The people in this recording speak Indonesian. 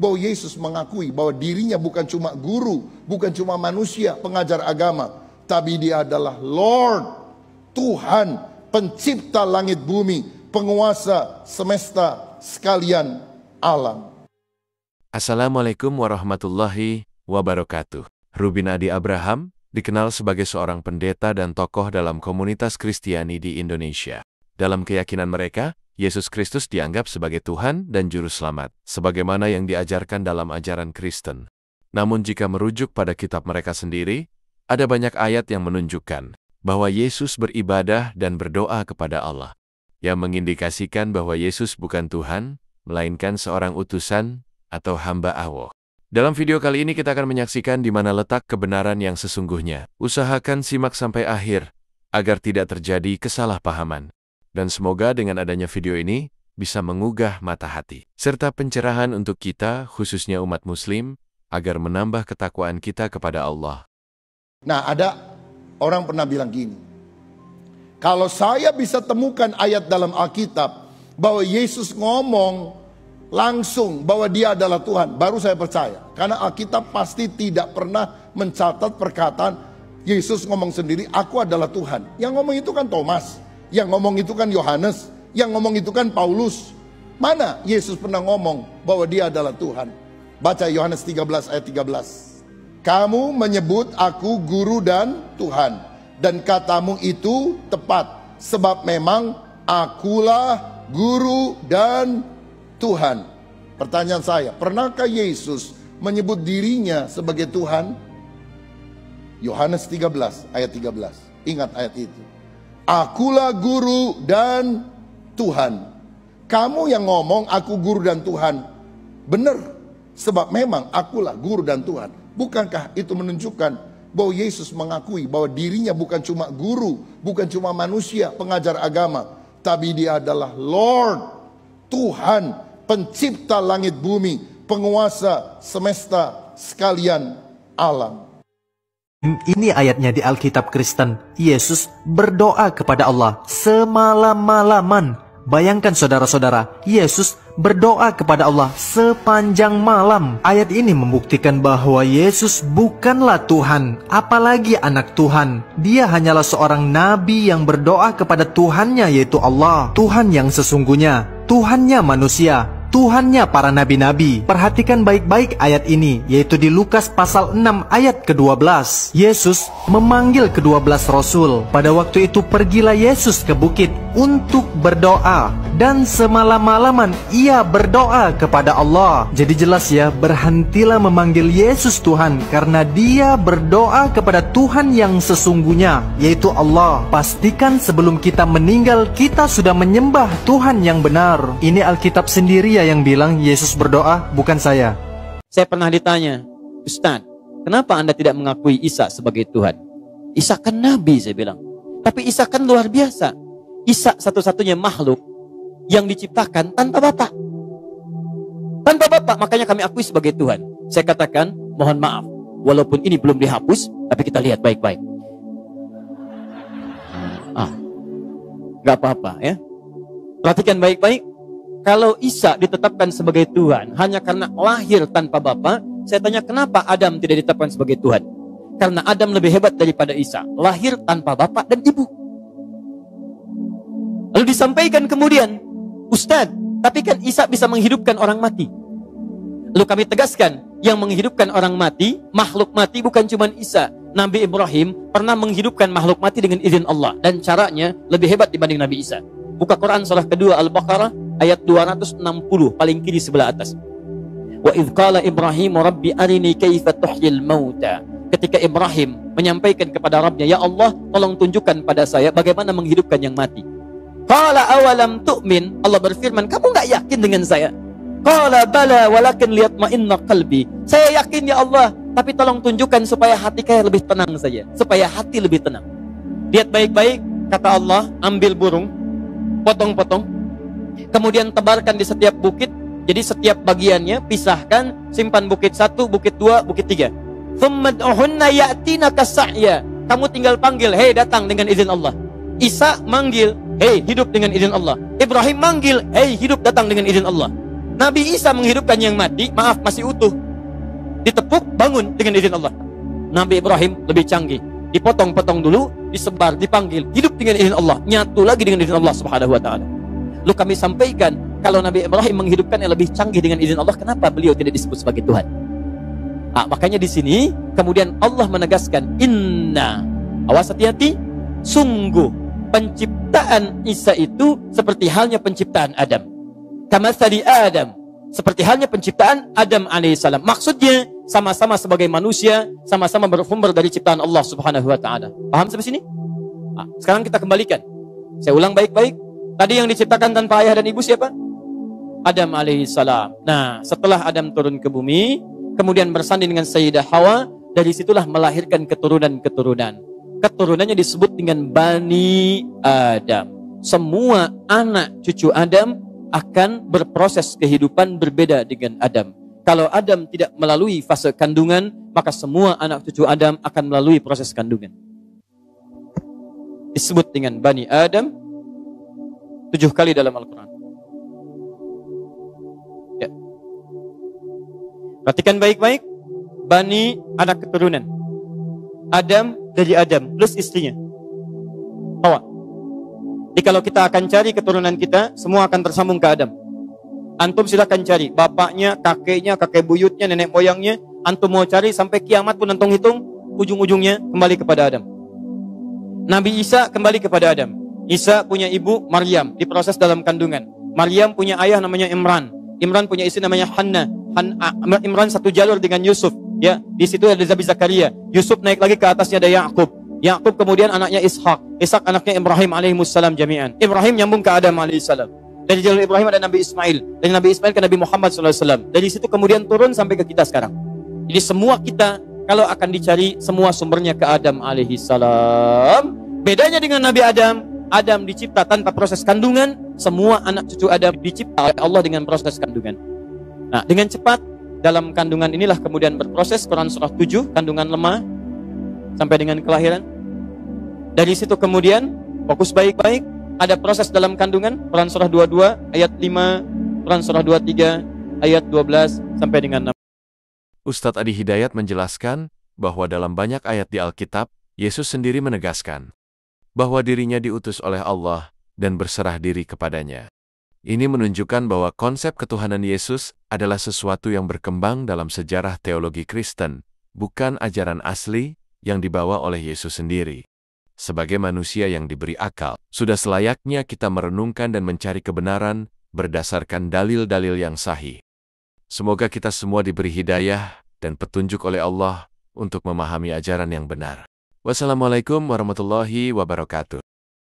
bahwa Yesus mengakui bahwa dirinya bukan cuma guru, bukan cuma manusia, pengajar agama, tapi dia adalah Lord, Tuhan, pencipta langit bumi, penguasa semesta sekalian alam. Assalamualaikum warahmatullahi wabarakatuh. Ruben Adi Abraham dikenal sebagai seorang pendeta dan tokoh dalam komunitas Kristiani di Indonesia. Dalam keyakinan mereka, Yesus Kristus dianggap sebagai Tuhan dan Juru Selamat, sebagaimana yang diajarkan dalam ajaran Kristen. Namun jika merujuk pada kitab mereka sendiri, ada banyak ayat yang menunjukkan bahwa Yesus beribadah dan berdoa kepada Allah, yang mengindikasikan bahwa Yesus bukan Tuhan, melainkan seorang utusan atau hamba Allah. Dalam video kali ini kita akan menyaksikan di mana letak kebenaran yang sesungguhnya. Usahakan simak sampai akhir, agar tidak terjadi kesalahpahaman. Dan semoga dengan adanya video ini, bisa mengugah mata hati, serta pencerahan untuk kita, khususnya umat muslim, agar menambah ketakwaan kita kepada Allah. Nah, ada orang pernah bilang gini, kalau saya bisa temukan ayat dalam Alkitab, bahwa Yesus ngomong langsung bahwa dia adalah Tuhan, baru saya percaya. Karena Alkitab pasti tidak pernah mencatat perkataan Yesus ngomong sendiri, aku adalah Tuhan. Yang ngomong itu kan Thomas, yang ngomong itu kan Yohanes, yang ngomong itu kan Paulus. Mana Yesus pernah ngomong bahwa dia adalah Tuhan? Baca Yohanes 13 ayat 13. Kamu menyebut aku guru dan Tuhan, dan katamu itu tepat, sebab memang akulah guru dan Tuhan. Pertanyaan saya, pernahkah Yesus menyebut dirinya sebagai Tuhan? Yohanes 13 ayat 13. Ingat ayat itu. Akulah guru dan Tuhan. Kamu yang ngomong aku guru dan Tuhan, benar, sebab memang akulah guru dan Tuhan. Bukankah itu menunjukkan bahwa Yesus mengakui bahwa dirinya bukan cuma guru, bukan cuma manusia, pengajar agama, tapi dia adalah Lord, Tuhan, pencipta langit bumi, penguasa semesta sekalian alam. Ini ayatnya di Alkitab Kristen. Yesus berdoa kepada Allah semalam-malaman. Bayangkan saudara-saudara, Yesus berdoa kepada Allah sepanjang malam. Ayat ini membuktikan bahwa Yesus bukanlah Tuhan, apalagi anak Tuhan. Dia hanyalah seorang nabi yang berdoa kepada Tuhannya, yaitu Allah, Tuhan yang sesungguhnya, Tuhannya manusia, Tuhannya para nabi-nabi. Perhatikan baik-baik ayat ini, yaitu di Lukas pasal 6 ayat ke-12. Yesus memanggil ke-12 Rasul. Pada waktu itu pergilah Yesus ke bukit untuk berdoa, dan semalam-malaman ia berdoa kepada Allah. Jadi jelas ya, berhentilah memanggil Yesus Tuhan, karena dia berdoa kepada Tuhan yang sesungguhnya, yaitu Allah. Pastikan sebelum kita meninggal, kita sudah menyembah Tuhan yang benar. Ini Alkitab sendiri ya yang bilang Yesus berdoa, bukan saya. Saya pernah ditanya, Ustaz, kenapa Anda tidak mengakui Isa sebagai Tuhan? Isa kan Nabi, saya bilang. Tapi Isa kan luar biasa. Isa satu-satunya makhluk yang diciptakan tanpa Bapa. Tanpa Bapa, makanya kami akui sebagai Tuhan. Saya katakan, mohon maaf, walaupun ini belum dihapus, tapi kita lihat baik-baik. Gak apa-apa ya. Perhatikan baik-baik. Kalau Isa ditetapkan sebagai Tuhan hanya karena lahir tanpa Bapa, saya tanya kenapa Adam tidak ditetapkan sebagai Tuhan? Karena Adam lebih hebat daripada Isa, lahir tanpa Bapa dan Ibu. Lalu disampaikan kemudian, Ustadz, tapi kan Isa bisa menghidupkan orang mati. Lalu kami tegaskan, yang menghidupkan orang mati, makhluk mati bukan cuma Isa. Nabi Ibrahim pernah menghidupkan makhluk mati dengan izin Allah, dan caranya lebih hebat dibanding Nabi Isa. Buka Quran surah kedua Al-Baqarah ayat 260, paling kiri sebelah atas. Wa idh qala Ibrahim rabbi arini kaifa tuhyil mauta. Ketika Ibrahim menyampaikan kepada Rabbnya, ya Allah, tolong tunjukkan pada saya bagaimana menghidupkan yang mati. Qala awalam tu'min. Allah berfirman, kamu enggak yakin dengan saya? Qala bala walakin liyatma'inna qalbi. Saya yakin ya Allah, tapi tolong tunjukkan supaya hati saya lebih tenang saja, supaya hati lebih tenang. Lihat baik-baik, kata Allah, ambil burung, potong-potong, kemudian tebarkan di setiap bukit. Jadi setiap bagiannya pisahkan, simpan bukit 1, bukit 2, bukit 3. Thummad'uhunna ya'tinaka sa'ya. Kamu tinggal panggil, hei datang dengan izin Allah. Isa manggil, hei hidup dengan izin Allah. Ibrahim manggil, hei hidup datang dengan izin Allah. Nabi Isa menghidupkan yang mati, maaf masih utuh. Ditepuk, bangun dengan izin Allah. Nabi Ibrahim lebih canggih. Dipotong-potong dulu, disebar, dipanggil, hidup dengan izin Allah, nyatu lagi dengan izin Allah Subhanahu wa taala. Lalu kami sampaikan, kalau Nabi Ibrahim menghidupkan yang lebih canggih dengan izin Allah, kenapa beliau tidak disebut sebagai Tuhan? Makanya di sini kemudian Allah menegaskan, inna, awas hati-hati, sungguh penciptaan Isa itu seperti halnya penciptaan Adam. Kamatsali Adam, seperti halnya penciptaan Adam alaihissalam. Maksudnya sama-sama sebagai manusia, sama-sama bersumber dari ciptaan Allah Subhanahu wa taala. Paham sampai sini? Sekarang kita kembalikan. Saya ulang baik-baik. Tadi yang diciptakan tanpa ayah dan ibu siapa? Adam alaihissalam. Nah, setelah Adam turun ke bumi, kemudian bersanding dengan Sayyidah Hawa, dari situlah melahirkan keturunan-keturunan. Keturunannya disebut dengan Bani Adam. Semua anak cucu Adam akan berproses kehidupan berbeda dengan Adam. Kalau Adam tidak melalui fase kandungan, maka semua anak cucu Adam akan melalui proses kandungan. Disebut dengan Bani Adam 7 kali dalam Al-Quran. Ya. Perhatikan baik-baik. Bani, anak keturunan. Adam dari Adam plus istrinya Hawa. Jadi kalau kita akan cari keturunan kita, semua akan tersambung ke Adam. Antum silakan cari bapaknya, kakeknya, kakek buyutnya, nenek moyangnya. Antum mau cari sampai kiamat pun antum hitung, ujung-ujungnya kembali kepada Adam. Nabi Isa kembali kepada Adam. Isa punya ibu Maryam, diproses dalam kandungan. Maryam punya ayah namanya Imran. Imran punya istri namanya Hannah. Imran satu jalur dengan Yusuf. Ya, di situ ada Nabi Zakaria. Yusuf naik lagi ke atasnya ada Yakub. Yakub kemudian anaknya Ishak. Ishak anaknya Ibrahim alaihissalam jami'an. Ibrahim nyambung ke Adam alaihissalam. Dari jalur Ibrahim ada Nabi Ismail. Dari Nabi Ismail ke Nabi Muhammad SAW. Dari situ kemudian turun sampai ke kita sekarang. Jadi semua kita kalau akan dicari semua sumbernya ke Adam alaihissalam. Bedanya dengan Nabi Adam, Adam dicipta tanpa proses kandungan. Semua anak cucu Adam dicipta oleh Allah dengan proses kandungan. Nah, dengan cepat dalam kandungan inilah kemudian berproses. Quran surah 7, kandungan lemah sampai dengan kelahiran. Dari situ kemudian fokus baik-baik. Ada proses dalam kandungan. Quran surah 22 ayat 5, Quran surah 23 ayat 12 sampai dengan 6. Ustadz Adi Hidayat menjelaskan bahwa dalam banyak ayat di Alkitab, Yesus sendiri menegaskan bahwa dirinya diutus oleh Allah dan berserah diri kepadanya. Ini menunjukkan bahwa konsep ketuhanan Yesus adalah sesuatu yang berkembang dalam sejarah teologi Kristen, bukan ajaran asli yang dibawa oleh Yesus sendiri. Sebagai manusia yang diberi akal, sudah selayaknya kita merenungkan dan mencari kebenaran berdasarkan dalil-dalil yang sahih. Semoga kita semua diberi hidayah dan petunjuk oleh Allah untuk memahami ajaran yang benar. Wassalamualaikum warahmatullahi wabarakatuh.